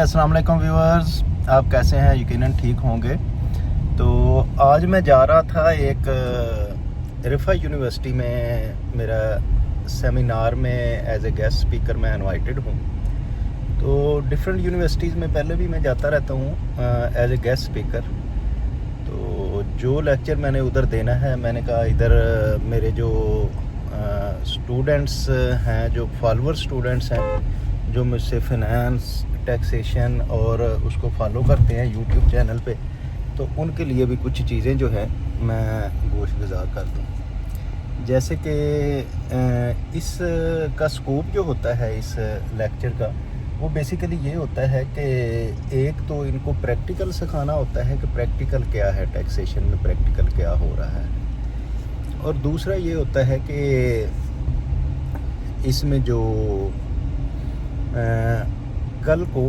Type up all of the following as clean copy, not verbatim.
अस्सलाम वालेकुम व्यूअर्स, आप कैसे हैं? यकीनन ठीक होंगे। तो आज मैं जा रहा था एक रिफा यूनिवर्सिटी में, मेरा सेमिनार में एज ए गेस्ट स्पीकर मैं इनवाइटेड हूँ। तो डिफरेंट यूनिवर्सिटीज़ में पहले भी मैं जाता रहता हूँ एज ए गेस्ट स्पीकर। तो जो लेक्चर मैंने उधर देना है, मैंने कहा इधर मेरे जो स्टूडेंट्स हैं, जो फॉलोअर स्टूडेंट्स हैं, जो मुझसे फिनेंस, टैक्सेशन और उसको फॉलो करते हैं यूट्यूब चैनल पे, तो उनके लिए भी कुछ चीज़ें जो है मैं गोशगुजार कर दूँ। जैसे कि इस का स्कोप जो होता है इस लेक्चर का, वो बेसिकली ये होता है कि एक तो इनको प्रैक्टिकल सिखाना होता है कि प्रैक्टिकल क्या है, टैक्सेशन में प्रैक्टिकल क्या हो रहा है, और दूसरा ये होता है कि इसमें जो कल को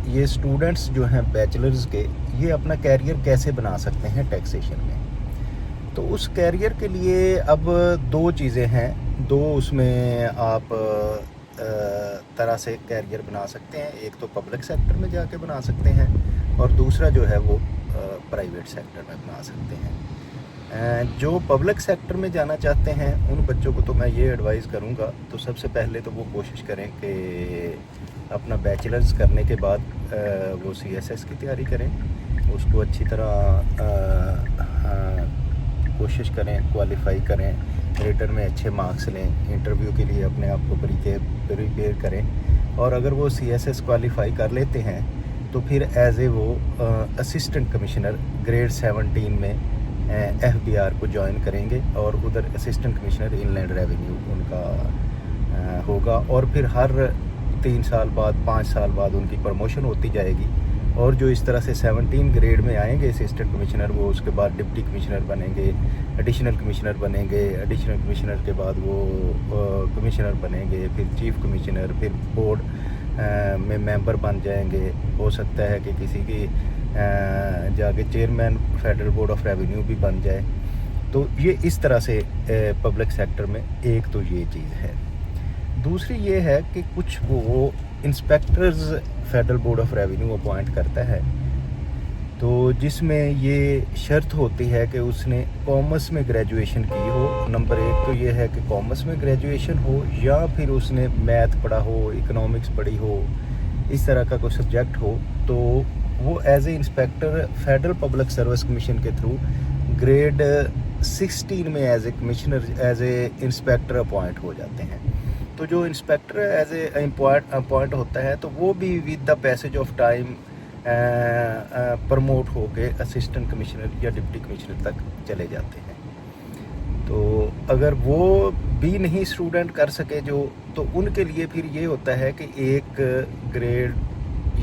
ये स्टूडेंट्स जो हैं बैचलर्स के, ये अपना कैरियर कैसे बना सकते हैं टैक्सेशन में। तो उस कैरियर के लिए अब दो चीज़ें हैं, दो उसमें आप तरह से कैरियर बना सकते हैं। एक तो पब्लिक सेक्टर में जाके बना सकते हैं और दूसरा जो है वो प्राइवेट सेक्टर में बना सकते हैं। जो पब्लिक सेक्टर में जाना चाहते हैं उन बच्चों को तो मैं ये एडवाइस करूँगा, तो सबसे पहले तो वो कोशिश करें कि अपना बैचलर्स करने के बाद वो CSS की तैयारी करें, उसको अच्छी तरह कोशिश करें, क्वालिफाई करें, रिटर्न में अच्छे मार्क्स लें, इंटरव्यू के लिए अपने आप को प्रिपेयर करें। और अगर वो CSS क्वालिफाई कर लेते हैं तो फिर एज ए वो असिस्टेंट कमिश्नर ग्रेड 17 में FBR को ज्वाइन करेंगे और उधर असिस्टेंट कमिश्नर इनलैंड रेवेन्यू उनका होगा। और फिर हर 3 साल बाद, 5 साल बाद उनकी प्रमोशन होती जाएगी। और जो इस तरह से 17 ग्रेड में आएंगे असिस्टेंट कमिश्नर, वो उसके बाद डिप्टी कमिश्नर बनेंगे, एडिशनल कमिश्नर बनेंगे, एडिशनल कमिश्नर के बाद वो कमिश्नर बनेंगे, फिर चीफ कमिश्नर, फिर बोर्ड में मेंबर बन जाएंगे। हो सकता है कि किसी की जाके chairman federal board of revenue भी बन जाए। तो ये इस तरह से पब्लिक सेक्टर में एक तो ये चीज़ है। दूसरी ये है कि कुछ वो inspectors federal board of revenue appoint करता है, तो जिसमें ये शर्त होती है कि उसने कॉमर्स में ग्रेजुएशन की हो। नंबर एक तो ये है कि कॉमर्स में ग्रेजुएशन हो, या फिर उसने मैथ पढ़ा हो, इकोनॉमिक्स पढ़ी हो, इस तरह का कोई सब्जेक्ट हो। तो वो as a inspector federal public service commission के थ्रू ग्रेड 16 में as a commissioner, as a inspector appoint हो जाते हैं। तो जो इंस्पेक्टर एज ए अपॉइंट होता है, तो वो भी with the passage of time promote होके असिस्टेंट कमिश्नर या डिप्टी कमिश्नर तक चले जाते हैं। तो अगर वो भी नहीं स्टूडेंट कर सके जो, तो उनके लिए फिर ये होता है कि एक ग्रेड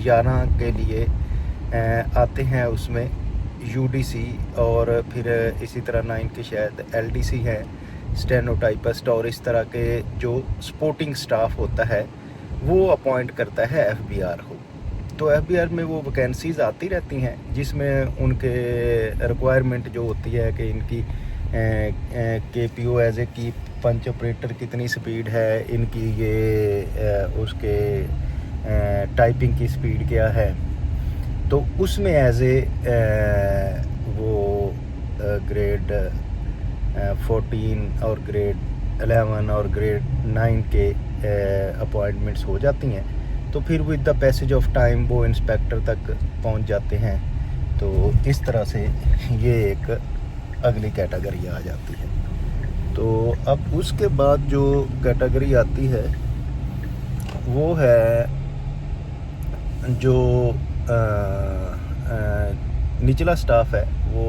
11 के लिए आते हैं उसमें UDC, और फिर इसी तरह 9 के शायद LDC है, स्टेनोटाइपिस्ट, और इस तरह के जो सपोर्टिंग स्टाफ होता है वो अपॉइंट करता है FBR को। तो FBR में वो वैकेंसीज़ आती रहती हैं, जिसमें उनके रिक्वायरमेंट जो होती है कि इनकी KPO एज ए की पंच ऑपरेटर कितनी स्पीड है, इनकी ये उसके टाइपिंग की स्पीड क्या है। तो उसमें एज ए वो ग्रेड 14 और ग्रेड 11 और ग्रेड 9 के अपॉइंटमेंट्स हो जाती हैं। तो फिर with the passage of time वो इंस्पेक्टर तक पहुंच जाते हैं। तो इस तरह से ये एक अगली कैटेगरी आ जाती है। तो अब उसके बाद जो कैटेगरी आती है वो है जो निचला स्टाफ है। वो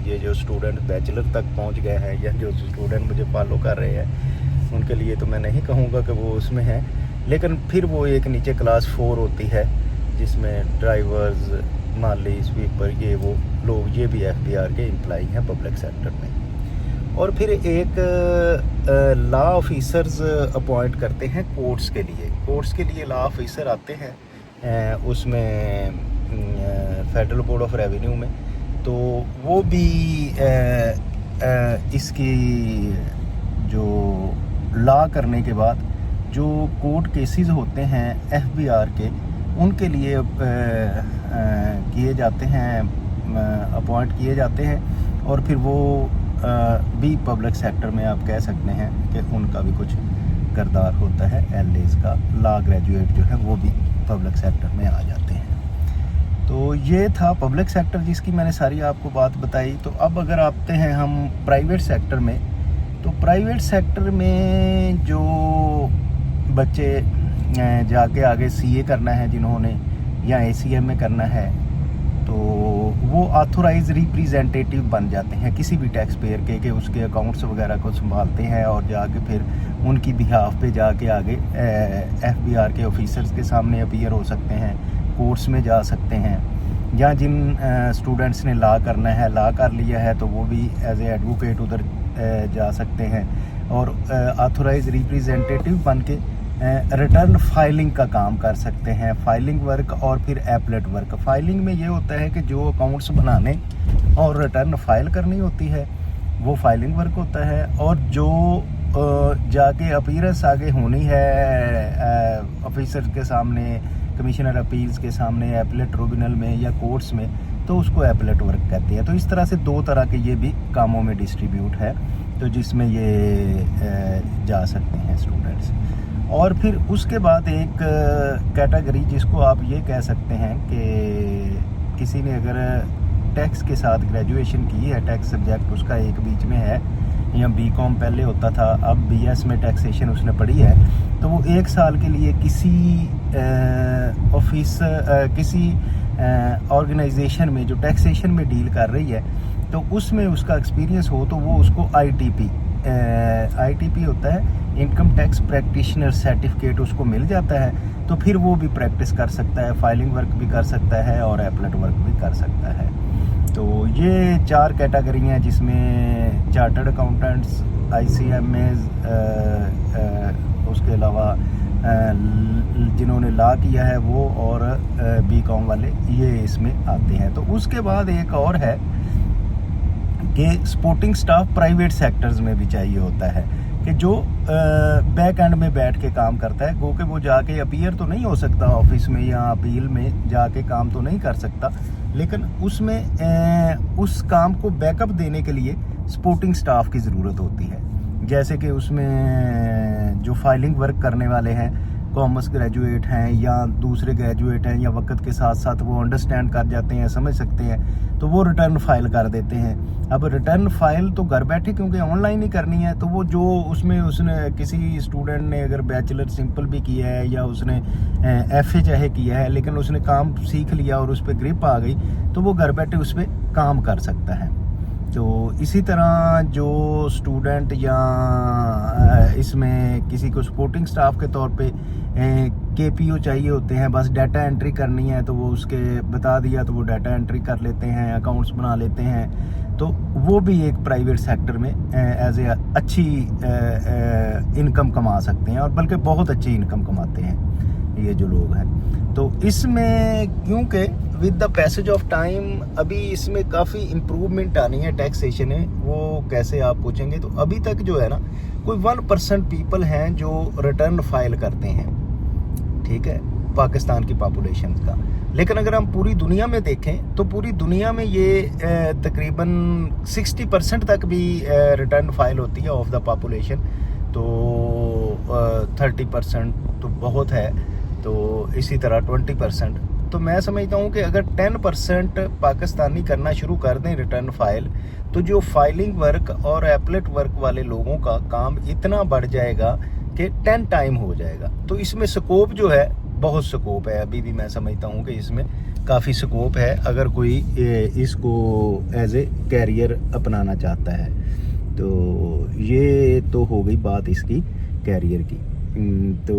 ये जो स्टूडेंट बैचलर तक पहुंच गए हैं, या जो स्टूडेंट मुझे फॉलो कर रहे हैं, उनके लिए तो मैं नहीं कहूँगा कि वो उसमें हैं, लेकिन फिर वो एक नीचे क्लास 4 होती है, जिसमें ड्राइवर्स, माली, स्वीपर, ये वो लोग, ये भी FBR के एम्प्लॉई हैं पब्लिक सेक्टर में। और फिर एक लॉ ऑफिसर्स अपॉइंट करते हैं कोर्ट्स के लिए। कोर्ट्स के लिए लॉ ऑफिसर आते हैं उसमें फेडरल बोर्ड ऑफ रेवेन्यू में। तो वो भी इसकी जो लॉ करने के बाद जो कोर्ट केसेस होते हैं FBR के, उनके लिए किए जाते हैं, अपॉइंट किए जाते हैं और फिर वो भी पब्लिक सेक्टर में आप कह सकते हैं कि उनका भी कुछ किरदार होता है। LAs का लॉ ग्रेजुएट जो है वो भी पब्लिक सेक्टर में आ जाते हैं। तो ये था पब्लिक सेक्टर जिसकी मैंने सारी आपको बात बताई। तो अब अगर आते हैं हम प्राइवेट सेक्टर में, तो प्राइवेट सेक्टर में जो बच्चे जाके आगे CA करना है जिन्होंने, या ACM में करना है, तो वो ऑथोराइज रिप्रेजेंटेटिव बन जाते हैं किसी भी टैक्स पेयर के, कि उसके अकाउंट्स वगैरह को संभालते हैं और जाके फिर उनकी बिहाफ पे जाके आगे FBR के ऑफिसर्स के सामने अपीयर हो सकते हैं, कोर्ट्स में जा सकते हैं, या जिन स्टूडेंट्स ने लॉ करना है, लॉ कर लिया है, तो वो भी एज ए एडवोकेट उधर जा सकते हैं और ऑथोराइज रिप्रेजेंटेटिव बन के रिटर्न फाइलिंग का काम कर सकते हैं, फाइलिंग वर्क और फिर एपलेट वर्क। फाइलिंग में ये होता है कि जो अकाउंट्स बनाने और रिटर्न फाइल करनी होती है वो फाइलिंग वर्क होता है, और जो जाके अपीयरेंस आगे होनी है ऑफिसर के सामने, कमिश्नर अपील्स के सामने, एपलेट ट्रिब्यूनल में या कोर्ट्स में, तो उसको एपलेट वर्क कहते हैं। तो इस तरह से 2 तरह के ये भी कामों में डिस्ट्रीब्यूट है, तो जिसमें ये जा सकते हैं स्टूडेंट्स। और फिर उसके बाद एक कैटेगरी जिसको आप ये कह सकते हैं कि किसी ने अगर टैक्स के साथ ग्रेजुएशन की है, टैक्स सब्जेक्ट उसका एक बीच में है, या BCom पहले होता था, अब BS में टैक्सेशन उसने पढ़ी है, तो वो 1 साल के लिए किसी ऑफिस किसी ऑर्गेनाइजेशन में जो टैक्सेशन में डील कर रही है, तो उसमें उसका एक्सपीरियंस हो तो वो उसको ITP होता है, इनकम टैक्स प्रैक्टिशनर सर्टिफिकेट उसको मिल जाता है। तो फिर वो भी प्रैक्टिस कर सकता है, फाइलिंग वर्क भी कर सकता है और एपलेट वर्क भी कर सकता है। तो ये 4 कैटेगरी हैं जिसमें चार्टर्ड अकाउंटेंट्स, ICMAs, उसके अलावा जिन्होंने लॉ किया है वो, और BCom वाले, ये इसमें आते हैं। तो उसके बाद एक और है कि सपोर्टिंग स्टाफ प्राइवेट सेक्टर्स में भी चाहिए होता है, कि जो बैक एंड में बैठ के काम करता है, गो के वो जाके अपीयर तो नहीं हो सकता ऑफिस में या अपील में जाके काम तो नहीं कर सकता, लेकिन उसमें उस काम को बैकअप देने के लिए सपोर्टिंग स्टाफ की ज़रूरत होती है। जैसे कि उसमें जो फाइलिंग वर्क करने वाले हैं, कॉमर्स ग्रेजुएट हैं या दूसरे ग्रेजुएट हैं, या वक्त के साथ साथ वो अंडरस्टैंड कर जाते हैं, समझ सकते हैं, तो वो रिटर्न फाइल कर देते हैं। अब रिटर्न फाइल तो घर बैठे क्योंकि ऑनलाइन ही करनी है, तो वो जो उसने किसी स्टूडेंट ने अगर बैचलर सिंपल भी किया है या उसने FA चाहे किया है, लेकिन उसने काम सीख लिया और उस पर ग्रिप आ गई, तो वो घर बैठे उस पर काम कर सकता है। तो इसी तरह जो स्टूडेंट या इसमें किसी को सपोर्टिंग स्टाफ के तौर पे KPO चाहिए होते हैं, बस डाटा एंट्री करनी है, तो वो उसके बता दिया तो वो डाटा एंट्री कर लेते हैं, अकाउंट्स बना लेते हैं, तो वो भी एक प्राइवेट सेक्टर में एज ए अच्छी इनकम कमा सकते हैं, और बल्कि बहुत अच्छी इनकम कमाते हैं ये जो लोग हैं। तो इसमें क्योंकि with the passage of time अभी इसमें काफ़ी इम्प्रूवमेंट आनी है टैक्सेशन में, वो कैसे आप पूछेंगे, तो अभी तक जो है ना कोई 1% पीपल हैं जो रिटर्न फाइल करते हैं, ठीक है, पाकिस्तान की पॉपुलेशन का। लेकिन अगर हम पूरी दुनिया में देखें तो पूरी दुनिया में ये तकरीबन 60% तक भी रिटर्न फाइल होती है ऑफ द पॉपुलेशन। तो 30% तो बहुत है, तो इसी तरह 20%। तो मैं समझता हूँ कि अगर 10% पाकिस्तानी करना शुरू कर दें रिटर्न फाइल, तो जो फाइलिंग वर्क और एपलेट वर्क वाले लोगों का काम इतना बढ़ जाएगा कि 10 टाइम हो जाएगा। तो इसमें स्कोप जो है, बहुत स्कोप है, अभी भी मैं समझता हूँ कि इसमें काफ़ी स्कोप है अगर कोई इसको एज ए कैरियर अपनाना चाहता है। तो ये तो हो गई बात इसकी कैरियर की। तो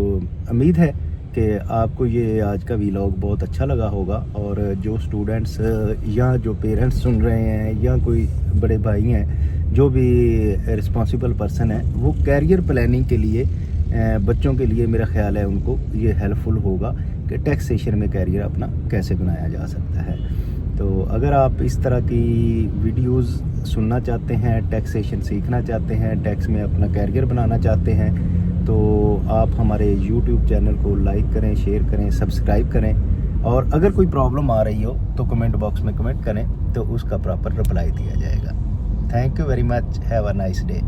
उम्मीद है कि आपको ये आज का व्लॉग बहुत अच्छा लगा होगा, और जो स्टूडेंट्स या जो पेरेंट्स सुन रहे हैं या कोई बड़े भाई हैं जो भी रिस्पॉन्सिबल पर्सन है, वो कैरियर प्लानिंग के लिए बच्चों के लिए मेरा ख्याल है उनको ये हेल्पफुल होगा कि टैक्सेशन में कैरियर अपना कैसे बनाया जा सकता है। तो अगर आप इस तरह की वीडियोस सुनना चाहते हैं, टैक्सेशन सीखना चाहते हैं, टैक्स में अपना कैरियर बनाना चाहते हैं, तो आप हमारे YouTube चैनल को लाइक करें, शेयर करें, सब्सक्राइब करें और अगर कोई प्रॉब्लम आ रही हो तो कमेंट बॉक्स में कमेंट करें तो उसका प्रॉपर रिप्लाई दिया जाएगा। Thank you very much, have a nice day.